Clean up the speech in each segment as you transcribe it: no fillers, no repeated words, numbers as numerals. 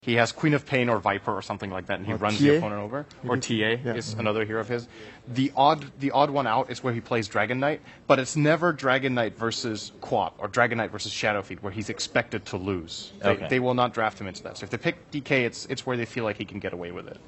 He has Queen of Pain or Viper or something like that, and he runs the opponent over. Or TA is another hero of his. The odd one out is where he plays Dragon Knight, but it's never Dragon Knight versus Quap or Dragon Knight versus Shadowfeet where he's expected to lose. They will not draft him into that. So if they pick DK, it's where they feel like he can get away with it.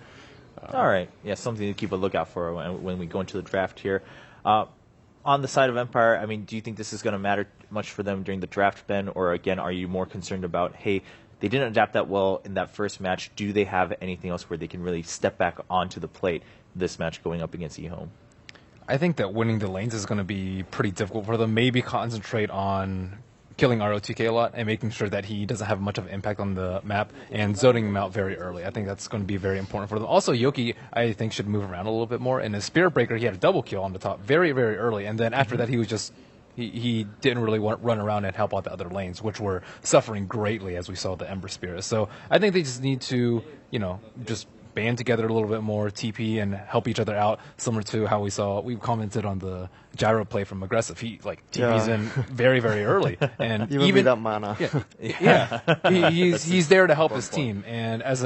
All right. Yeah, something to keep a lookout for when we go into the draft here. On the side of Empire, I mean, do you think this is going to matter much for them during the draft, Ben? Or, again, are you more concerned about, hey, they didn't adapt that well in that first match. Do they have anything else where they can really step back onto the plate this match going up against eHome? I think that winning the lanes is going to be pretty difficult for them. Maybe concentrate on killing ROTK a lot and making sure that he doesn't have much of an impact on the map and zoning him out very early. I think that's going to be very important for them. Also, Yoki, I think, should move around a little bit more. In his Spirit Breaker, he had a double kill on the top very, very early. And then after that, he was just... He didn't really run around and help out the other lanes, which were suffering greatly as we saw the Ember Spirit. So I think they just need to, just band together a little bit more, TP, and help each other out, similar to how we commented on the Gyro play from Aggressive. He, TP's in very, very early. And even without mana. He's there to help his team. And as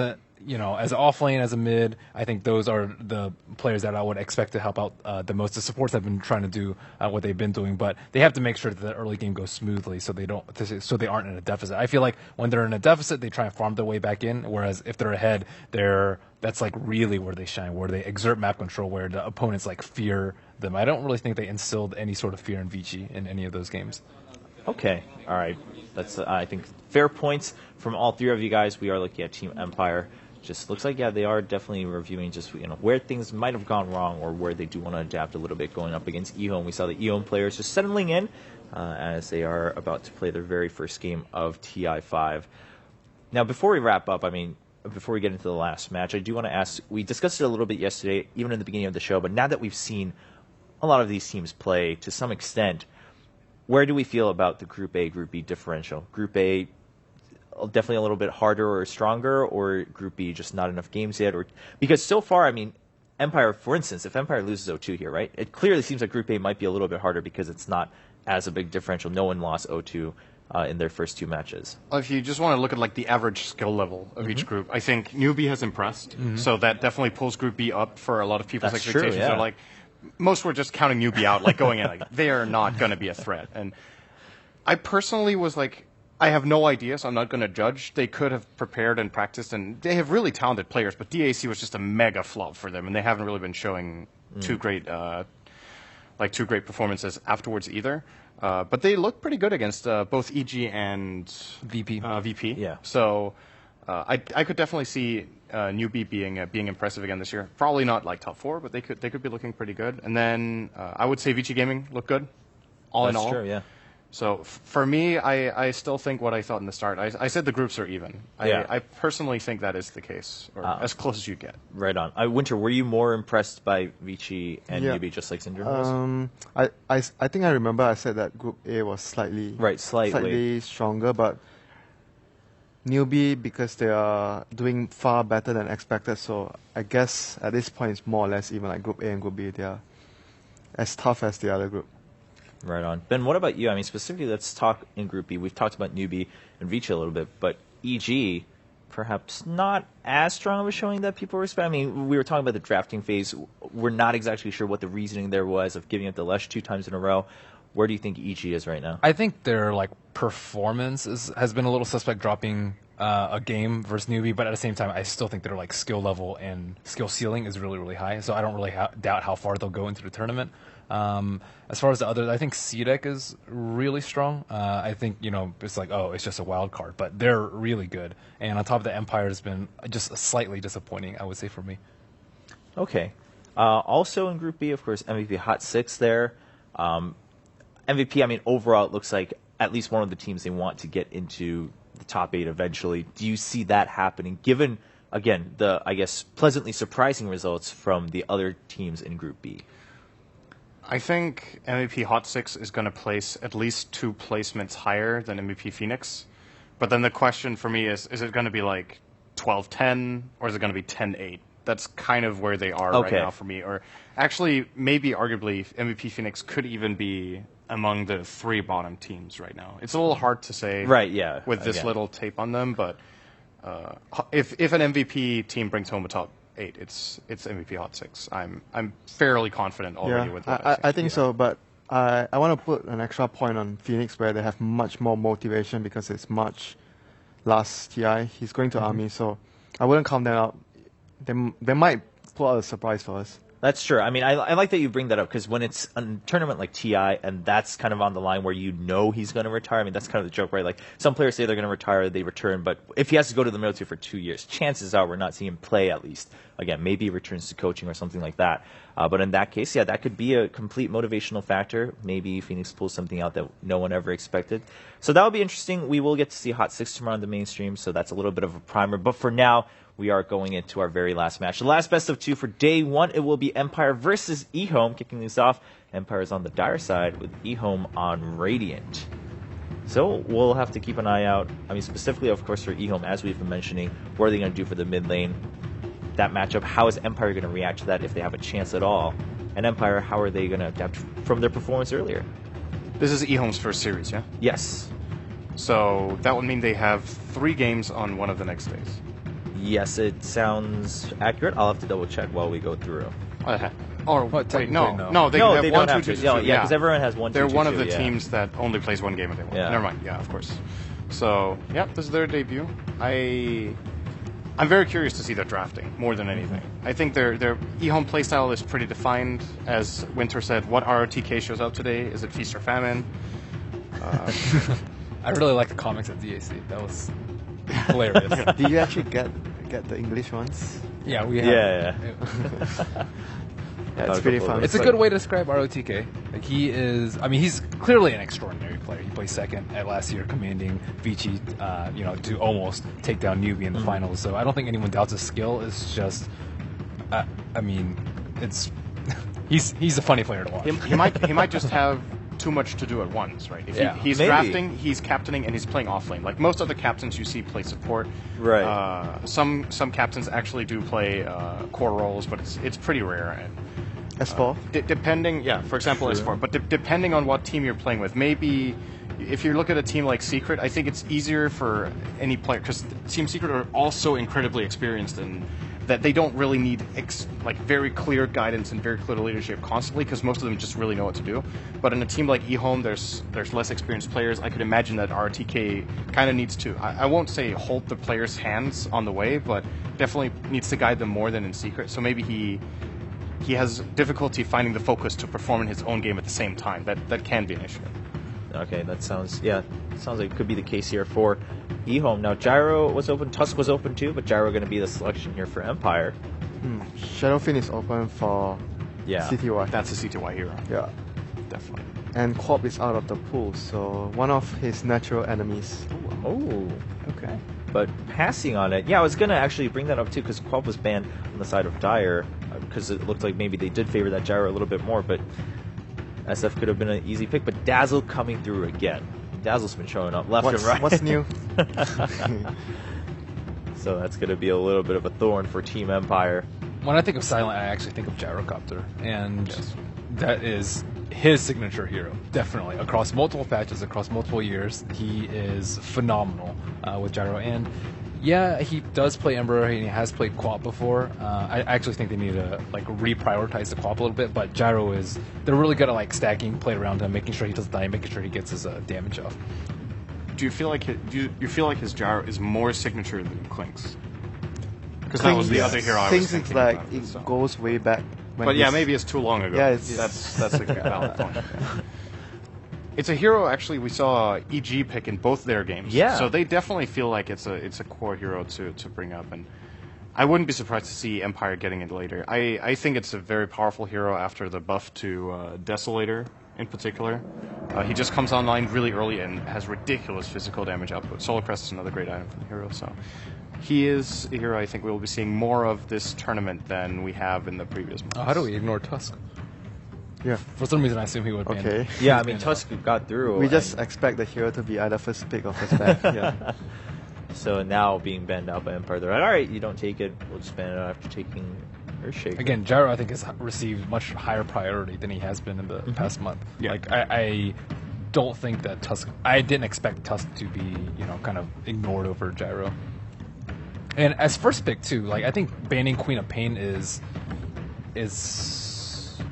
as an off lane, as a mid, I think those are the players that I would expect to help out the most. The supports have been trying to do what they've been doing, but they have to make sure that the early game goes smoothly, so they aren't in a deficit. I feel like when they're in a deficit, they try and farm their way back in. Whereas if they're ahead, that's really where they shine, where they exert map control, where the opponents fear them. I don't really think they instilled any sort of fear in Vici in any of those games. Okay, all right. That's I think fair points from all three of you guys. We are looking at Team Empire. Just looks like, they are definitely reviewing just where things might have gone wrong or where they do want to adapt a little bit going up against eHome. We saw the eHome players just settling in as they are about to play their very first game of TI5. Now, before we wrap up, before we get into the last match, I do want to ask, we discussed it a little bit yesterday, even in the beginning of the show, but now that we've seen a lot of these teams play to some extent, where do we feel about the Group A, Group B differential? Group A, definitely a little bit harder or stronger, or Group B, just not enough games yet? Because so far, Empire, for instance, if Empire loses 0-2 here, right, it clearly seems like Group A might be a little bit harder because it's not as a big differential. No one lost 0-2 in their first two matches. If you just want to look at the average skill level of each group, I think Newbie has impressed, so that definitely pulls Group B up for a lot of people's expectations. True, yeah. They're most were just counting Newbie out, going in, they are not going to be a threat. And I personally was I have no idea, so I'm not going to judge. They could have prepared and practiced, and they have really talented players, but DAC was just a mega flop for them, and they haven't really been showing two great performances afterwards either. But they look pretty good against both EG and VP. Yeah. So I could definitely see Newbie being impressive again this year. Probably not top 4, but they could be looking pretty good. And then I would say Vici Gaming looked good, all in all. That's true, yeah. So for me, I still think what I thought in the start. I said the groups are even. I personally think that is the case, or as close as you get. Right on. Winter, were you more impressed by Vici and Newbie, just like Syndrome was? I think I remember I said that Group A was slightly stronger, but Newbie, because they are doing far better than expected, so I guess at this point it's more or less even. Group A and Group B, they are as tough as the other group. Right on. Ben, what about you? Specifically, let's talk in Group B. We've talked about Newbie and Vici a little bit, but EG, perhaps not as strong of a showing that people respect. We were talking about the drafting phase. We're not exactly sure what the reasoning there was of giving up the Lesh 2 times in a row. Where do you think EG is right now? I think their performance has been a little suspect, dropping a game versus Newbie, but at the same time, I still think their skill level and skill ceiling is really, really high. So I don't really doubt how far they'll go into the tournament. As far as the others, I think CDEC is really strong. I think, it's it's just a wild card, but they're really good. And on top of that, Empire has been just slightly disappointing, I would say, for me. Okay. Also in Group B, of course, MVP Hot 6 there. MVP, overall, it looks like at least one of the teams they want to get into the top 8 eventually. Do you see that happening, given, again, the, pleasantly surprising results from the other teams in Group B? I think MVP Hot 6 is going to place at least 2 placements higher than MVP Phoenix. But then the question for me is it going to be 12-10 or is it going to be 10-8? That's kind of where they are right now for me. Or actually, maybe arguably, MVP Phoenix could even be among the 3 bottom teams right now. It's a little hard to say with this little tape on them, but if an MVP team brings home a top 8, it's MVP Hot 6. I'm fairly confident already with what I think so, but I want to put an extra point on Phoenix where they have much more motivation because it's March last TI. He's going to Army, so I wouldn't count them out. They might pull out a surprise for us. That's true. I mean, I like that you bring that up because when it's a tournament like TI and that's kind of on the line where you know he's going to retire, I mean, that's kind of the joke, right? Like, some players say they're going to retire, they return, but if he has to go to the military for 2 years, chances are we're not seeing him play at least. Again, maybe he returns to coaching or something like that. But in that case, yeah, that could be a complete motivational factor. Maybe Phoenix pulls something out that no one ever expected. So that will be interesting. We will get to see Hot 6 tomorrow on the mainstream, so that's a little bit of a primer. But for now, we are going into our very last match. The last best of 2 for day 1. It will be Empire versus eHome. Kicking this off, Empire is on the dire side with eHome on Radiant. So we'll have to keep an eye out. I mean, specifically, of course, for eHome, as we've been mentioning, what are they going to do for the mid lane? That matchup, how is Empire going to react to that if they have a chance at all? And Empire, how are they going to adapt from their performance earlier? This is eHome's first series, yeah? Yes. So that would mean they have 3 games on one of the next days. Yes, it sounds accurate. I'll have to double check while we go through. Or What, wait, no, no. they No, have they 1, don't 2, have 2, to. 2, Yeah, because everyone has 1, 2, They're 2, one 2, of the yeah. teams that only plays 1 game a day. Yeah. Never mind. Yeah, of course. So, yeah, this is their debut. I'm very curious to see their drafting more than anything. I think their eHome playstyle is pretty defined. As Winter said, what ROTK shows up today? Is it Feast or Famine? I really like the comics at DAC. That was hilarious. Did you actually get the English ones? Yeah, we have. Yeah. Yeah, it's pretty fun. It's a good way to describe ROTK. Like, he's clearly an extraordinary player. He placed second at last year, commanding Vici, to almost take down Newbie in the finals. So I don't think anyone doubts his skill. It's just, he's a funny player to watch. He might just have too much to do at once, right? If he's maybe. drafting, he's captaining, and he's playing off lane. Like most other captains you see play support. Right. Some captains actually do play core roles, but it's pretty rare. And S4? Depending, for example, S4. But depending on what team you're playing with, maybe if you look at a team like Secret, I think it's easier for any player because Team Secret are also incredibly experienced and that they don't really need very clear guidance and very clear leadership constantly because most of them just really know what to do. But in a team like eHome, there's less experienced players. I could imagine that RTK kind of needs to, I won't say hold the players' hands on the way, but definitely needs to guide them more than in Secret. So maybe he has difficulty finding the focus to perform in his own game at the same time. That can be an issue. Okay, that sounds like it could be the case here for eHome. Now, Gyro was open, Tusk was open too, but Gyro going to be the selection here for Empire. Shadowfin is open for CTY. That's a CTY hero. Yeah. Definitely. And Quap is out of the pool, so one of his natural enemies. Oh, okay. But passing on it, I was going to actually bring that up too, because Quap was banned on the side of Dire, because it looked like maybe they did favor that Gyro a little bit more, but SF could have been an easy pick, but Dazzle coming through again. Dazzle's been showing up left and right. What's new? So that's going to be a little bit of a thorn for Team Empire. When I think of Silent, I actually think of Gyrocopter, and that is his signature hero, definitely. Across multiple patches, across multiple years, he is phenomenal with Gyro. And yeah, he does play Ember, and he has played Quap before. I actually think they need to reprioritize the Quap a little bit, but Gyro they're really good at stacking, play around him, making sure he doesn't die, making sure he gets his damage off. Do you feel like his Gyro is more signature than Klink's? Because that was the other hero I was thinking about. It goes way back. But maybe it's too long ago. Yeah, that's a good valid point. Yeah. It's a hero actually we saw EG pick in both their games. Yeah. So they definitely feel like it's a core hero to bring up, and I wouldn't be surprised to see Empire getting it later. I think it's a very powerful hero after the buff to Desolator in particular. He just comes online really early and has ridiculous physical damage output. Solar Crest is another great item from the hero, so he is a hero I think we will be seeing more of this tournament than we have in the previous months. How do we ignore Tusk? Yeah. For some reason, I assume he would ban. Okay. Yeah, I mean, Tusk got through. We just expect the hero to be either first pick or first back. Yeah. So now being banned out by Empire, they're like, all right, you don't take it. We'll just ban it out after taking Earthshaker. Again, Gyro, I think, has received much higher priority than he has been in the past month. Yeah. I don't think that Tusk... I didn't expect Tusk to be, kind of ignored over Gyro. And as first pick too, like I think banning Queen of Pain is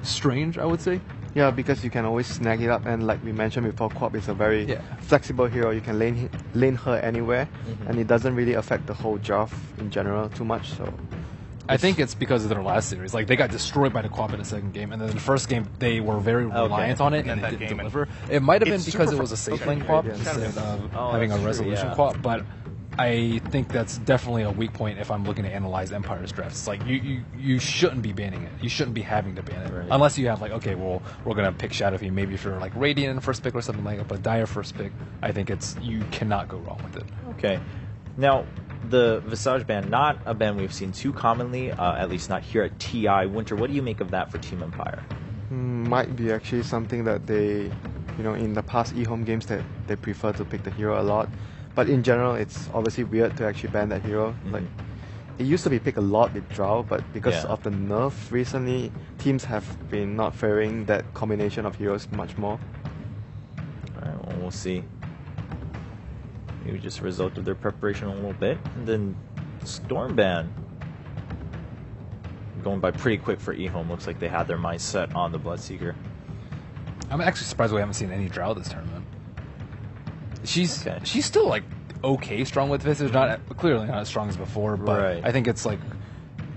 strange, I would say. Yeah, because you can always snag it up, and like we mentioned before, Quap is a very flexible hero. You can lane her anywhere, and it doesn't really affect the whole draft in general too much. So I think it's because of their last series. Like they got destroyed by the Quap in the second game, and then the first game they were very reliant on it, and it didn't deliver. It might have been because it was a safe lane Quap instead of having a resolution Quap, but I think that's definitely a weak point if I'm looking to analyze Empire's drafts. It's like you shouldn't be banning it. You shouldn't be having to ban it. Right. Unless you have like, okay, well, we're going to pick Shadow Fiend. Maybe if you're like Radiant in first pick or something like that, but Dire first pick, I think you cannot go wrong with it. Okay. Now, the Visage ban, not a ban we've seen too commonly, at least not here at TI. Winter, what do you make of that for Team Empire? Might be actually something that they, in the past eHome games that they prefer to pick the hero a lot. But in general, it's obviously weird to actually ban that hero. Like, it used to be picked a lot with Drow, but because of the nerf recently, teams have been not favoring that combination of heroes much more. Alright, well, we'll see. Maybe just a result of their preparation a little bit. And then Storm ban. Going by pretty quick for eHome. Looks like they had their mind set on the Bloodseeker. I'm actually surprised we haven't seen any Drow this tournament. She's still like okay strong with Visage, clearly not as strong as before, but I think it's like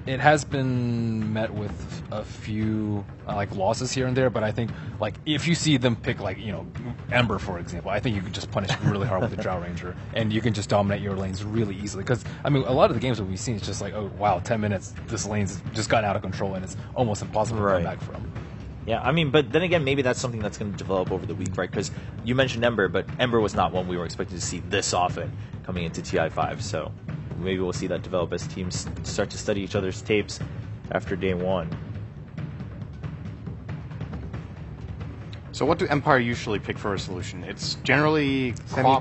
it has been met with a few like losses here and there. But I think like if you see them pick like Ember for example, I think you can just punish really hard with the Drow Ranger, and you can just dominate your lanes really easily. Because I mean, a lot of the games that we've seen is just like, oh wow, 10 minutes, this lane's just gotten out of control, and it's almost impossible to come back from. Yeah, I mean, but then again, maybe that's something that's going to develop over the week, right? Because you mentioned Ember, but Ember was not one we were expecting to see this often coming into TI5. So maybe we'll see that develop as teams start to study each other's tapes after day one. So what do Empire usually pick for a solution? It's generally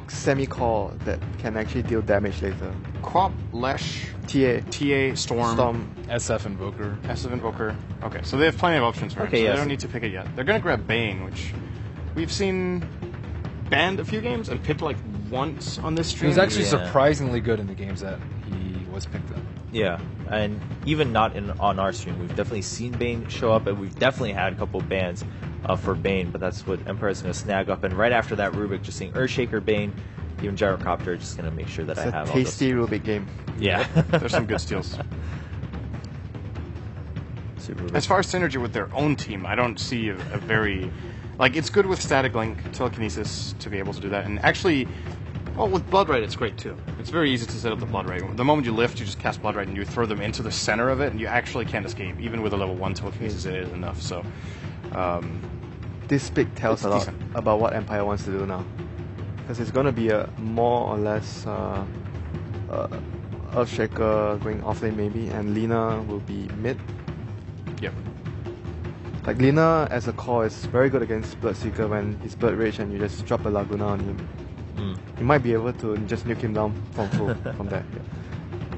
semi-core that can actually deal damage later. Quap, Lesh, TA, Storm, SF Invoker. SF Invoker. Okay, so they have plenty of options for him, so they don't need to pick it yet. They're going to grab Bane, which we've seen banned a few games and picked like once on this stream. He was actually surprisingly good in the games that he was picked in. Yeah, and even not on our stream, we've definitely seen Bane show up, and we've definitely had a couple of bans for Bane, but that's what Empire's going to snag up. And right after that, Rubik just saying Earthshaker, Bane, even Gyrocopter, just going to make sure that I have all those. It's a tasty Rubik game. Yeah. There's some good steals. As far as synergy with their own team, I don't see a very... Like, it's good with Static Link, Telekinesis, to be able to do that. And actually, well, with Blood Right, it's great, too. It's very easy to set up the Blood Right. The moment you lift, you just cast Blood Right, and you throw them into the center of it, and you actually can't escape. Even with a level 1 Telekinesis, it is enough, so... this pick tells a lot about what Empire wants to do now. Because it's going to be a more or less Earthshaker going offlane maybe, and Lina will be mid. Yep. Like Lina as a core is very good against Bloodseeker when he's Blood Rage and you just drop a Laguna on him. You might be able to just nuke him down from full from that. Yeah.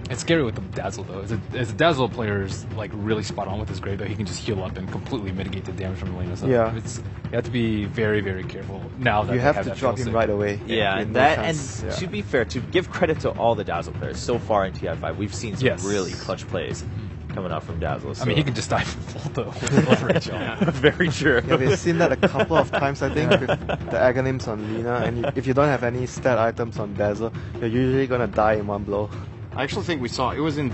It's scary with the Dazzle though. As a Dazzle player is like really spot on with his grave, though he can just heal up and completely mitigate the damage from the Lina. So you have to be very, very careful now that you have to drop him right away. Yeah, to be fair, to give credit to all the Dazzle players so far in TI5, we've seen some really clutch plays coming out from Dazzle. So. I mean, he can just die from full though. Very true. Yeah, we've seen that a couple of times, I think, with the Aghanims on Lina. And if you don't have any stat items on Dazzle, you're usually going to die in one blow. I actually think we saw, it was in